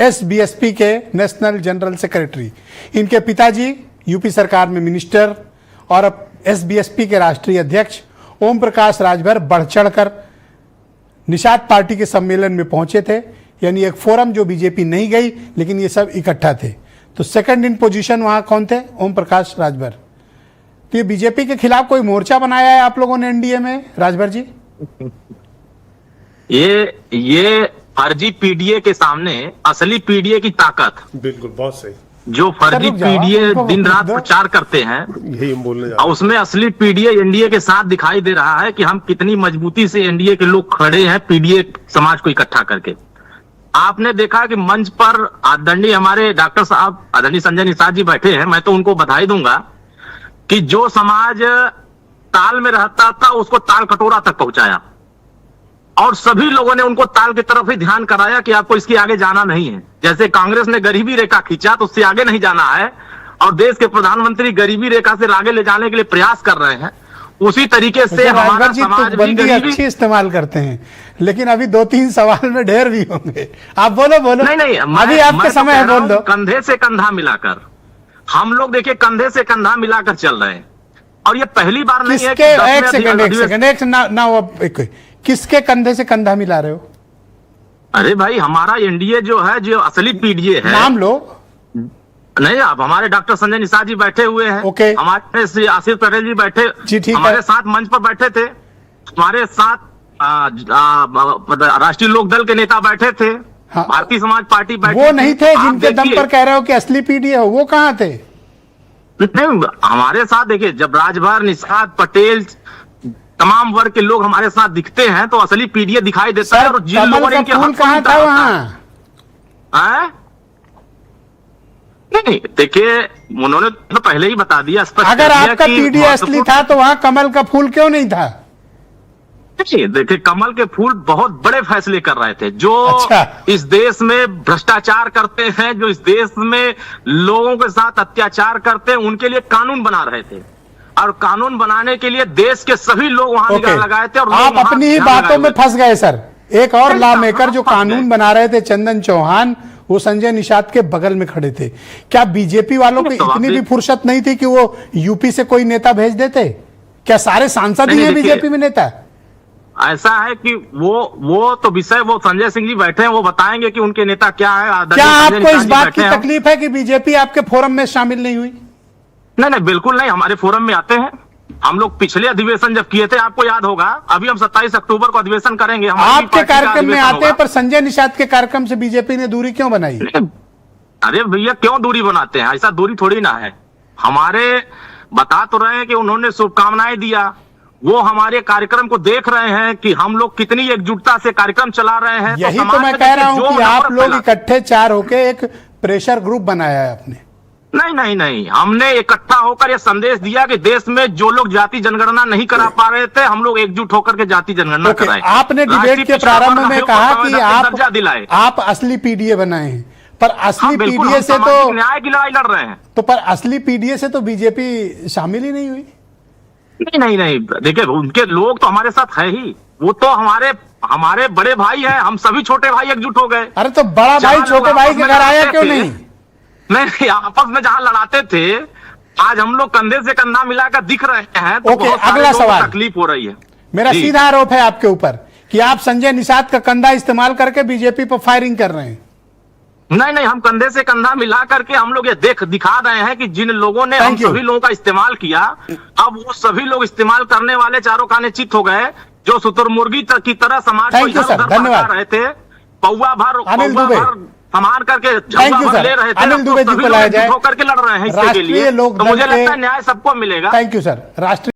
SBSP के national general secretary. इनके पिताजी यूपी सरकार में मिनिस्टर और अब एसबीएसपी के राष्ट्रीय अध्यक्ष ओम प्रकाश राजभर बढ़ चढ़कर निषाद पार्टी के सम्मेलन में पहुंचे थे, यानी एक फोरम जो बीजेपी नहीं गई लेकिन ये सब इकट्ठा थे। तो सेकंड इन पोजीशन वहां कौन थे? ओम प्रकाश राजभर। तो ये बीजेपी के खिलाफ कोई मोर्चा बनाया है आप लोगों ने एनडीए में, राजभर जी? ये फर्जी पीडीए के सामने असली पीडीए की ताकत, बिल्कुल, बहुत सही। जो फर्जी पीडीए दिन रात प्रचार करते हैं, यही हम बोलने जा और उसमें असली पीडीए एनडीए के साथ दिखाई दे रहा है कि हम कितनी मजबूती से एनडीए के लोग खड़े हैं पीडीए समाज को इकट्ठा करके। आपने देखा कि मंच पर आदरणीय हमारे डॉक्टर साहब आदरणीय संजय निषाद जी बैठे हैं। मैं तो उनको बधाई दूंगा कि जो समाज ताल में रहता था उसको ताल कटोरा तक पहुंचाया, और सभी लोगों ने उनको ताल की तरफ ही ध्यान कराया कि आपको इसके आगे जाना नहीं है। जैसे कांग्रेस ने गरीबी रेखा खींचा तो उससे आगे नहीं जाना है, और देश के प्रधानमंत्री गरीबी रेखा से आगे ले जाने के लिए प्रयास कर रहे हैं, उसी तरीके से हमारा समाज भी गरीबी अच्छी इस्तेमाल करते हैं। लेकिन अभी 2-3 सवाल में ढेर भी होंगे। आप बोलो। नहीं, अभी आपके समय है, बोल दो। कंधे से कंधा मिलाकर हम लोग देखिए, कंधे से कंधा मिलाकर चल रहे हैं, और ये पहली बार नहीं है कि किसके कंधे से कंधा मिला रहे हो? अरे भाई, हमारा एनडीए जो है, जो असली पीडीए है, नाम लो। नहीं, अब हमारे डॉक्टर संजय निषाद जी बैठे हुए हैं, ओके। हमारे श्री आशीष पटेल जी बैठे जी, ठीक हमारे है। साथ मंच पर बैठे थे, हमारे साथ राष्ट्रीय लोक दल के नेता बैठे थे, हाँ। भारतीय समाज पार्टी बैठी। वो नहीं थे जिनके दम पर कह रहे हो कि असली पीडीए हो, वो कहाँ थे? नहीं, हमारे साथ देखिए, जब राजभर, निषाद, पटेल, तमाम वर्ग के लोग हमारे साथ दिखते हैं तो असली पीडीए दिखाई देता है। और जिन लोगों ने इनके फूल कहाँ था वहाँ? नहीं, देखिए, उन्होंने तो पहले ही बता दिया, स्पष्ट कर अगर दिया आपका कि पीडीए असली था तो वहाँ कमल का फूल क्यों नहीं था? देखिए, कमल के फूल बहुत बड़े फैसले कर रहे थे, जो अच्छा। इस देश में भ्रष्टाचार करते हैं, जो इस देश में लोगों के साथ अत्याचार करते हैं, उनके लिए कानून बना रहे थे, और कानून बनाने के लिए देश के सभी लोग वहां निगाह लगाए थे। और आप अपनी ही बातों में फंस गए सर। एक और लॉ मेकर जो कानून बना रहे थे, चंदन चौहान, वो संजय निषाद के बगल में खड़े थे। क्या बीजेपी वालों को इतनी भी फुर्सत नहीं थी कि वो यूपी से कोई नेता भेज देते? क्या सारे सांसद ही हैं बीजेपी में नेता? ऐसा है कि वो तो विषय वो संजय सिंह जी बैठे हैं, वो बताएंगे कि उनके नेता क्या है। क्या आपको इस बात की तकलीफ है कि बीजेपी आपके फोरम में शामिल नहीं हुई? नहीं, बिल्कुल नहीं, हमारे फोरम में आते हैं। हम लोग पिछले अधिवेशन जब किए थे, आपको याद होगा, अभी हम 27 अक्टूबर को अधिवेशन करेंगे। आपके कार्यक्रम में आते हैं, पर संजय निषाद के कार्यक्रम से बीजेपी ने दूरी क्यों बनाई? अरे भैया, क्यों दूरी बनाते हैं? ऐसा दूरी थोड़ी ना है। हमारे बता तो रहे हैं कि उन्होंने शुभकामनाएं दिया, वो हमारे कार्यक्रम को देख रहे हैं कि हम लोग कितनी एकजुटता से कार्यक्रम चला रहे हैं। यही तो मैं कह रहा हूं कि आप लोग इकट्ठे 4 होके एक प्रेशर ग्रुप बनाया है आपने। नहीं, हमने इकट्ठा होकर यह संदेश दिया कि देश में जो लोग जाति जनगणना नहीं करा पा रहे थे, हम लोग एकजुट होकर के जाति जनगणना कराएं। आपने डिबेट के प्रारंभ में कहा कि आप असली पीडीए बनाए हैं, पर असली पीडीए से तो न्याय की लड़ाई लड़ रहे हैं। तो पर असली पीडीए से तो बीजेपी शामिल ही नहीं हुई। नहीं, देखिए, उनके लोग तो हमारे साथ है ही, वो तो हमारे बड़े भाई हैं, हम सभी छोटे भाई एकजुट हो गए। अरे तो बड़ा भाई छोटे भाई के घर आया क्यों नहीं? नहीं, आपस में जहां लड़ाते थे, आज हम लोग कंधे से कंधा मिलाकर दिख रहे हैं, तो ओके, अगला सवाल। तकलीफ हो रही है। मेरा सीधा आरोप है आपके ऊपर कि आप संजय निषाद का कंधा इस्तेमाल करके बीजेपी पर फायरिंग कर रहे हैं। नहीं, हम कंधे से कंधा मिला करके हम लोग ये दिखा रहे हैं कि जिन लोगों ने हम सभी लोगों का इस्तेमाल किया, अब वो सभी लोग इस्तेमाल करने वाले चारों खाने चित हो गए, जो शुतुरमुर्गी की तरह समाज को इधर-उधर भटका रहे थे, पौवा भर सामान करके ले रहे थे, अनिल दुबे जी को लाया जाए, करके लड़ रहे हैं इसके लिए। तो मुझे लगता है न्याय सबको मिलेगा। Thank you sir. राष्ट्रीय